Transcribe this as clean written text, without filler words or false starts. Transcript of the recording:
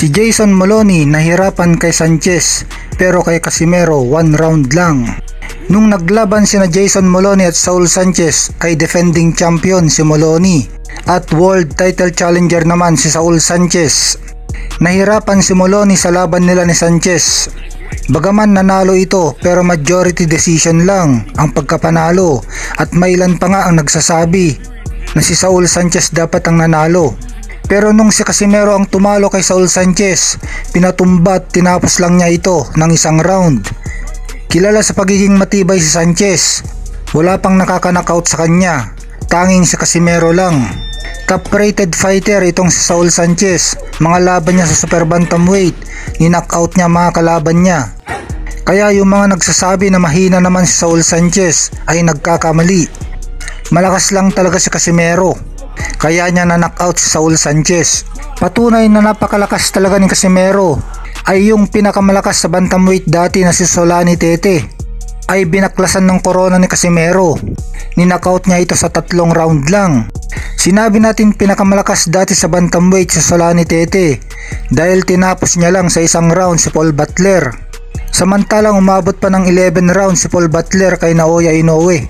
Si Jason Moloney nahirapan kay Sanchez pero kay Casimero 1 round lang. Nung naglaban sina Jason Moloney at Saul Sanchez ay defending champion si Moloney at world title challenger naman si Saul Sanchez. Nahirapan si Moloney sa laban nila ni Sanchez. Bagaman nanalo ito pero majority decision lang ang pagkapanalo at may ilan pa nga ang nagsasabi na si Saul Sanchez dapat ang nanalo. Pero nung si Casimero ang tumalo kay Saul Sanchez, pinatumba at tinapos lang niya ito ng 1 round. Kilala sa pagiging matibay si Sanchez, wala pang nakaka-knockout sa kanya, tanging si Casimero lang. Top rated fighter itong si Saul Sanchez, mga laban niya sa super bantamweight, ni-knockout niya mga kalaban niya. Kaya yung mga nagsasabi na mahina naman si Saul Sanchez ay nagkakamali. Malakas lang talaga si Casimero, kaya niya na-knockout si Saul Sanchez. Patunay na napakalakas talaga ni Casimero ay yung pinakamalakas sa bantamweight dati na si Solani Tete ay binaklasan ng corona ni Casimero. Ni-knockout niya ito sa 3 round lang. Sinabi natin pinakamalakas dati sa bantamweight si Solani Tete dahil tinapos niya lang sa 1 round si Paul Butler. Samantalang umabot pa ng 11 rounds si Paul Butler kay Naoya Inoue.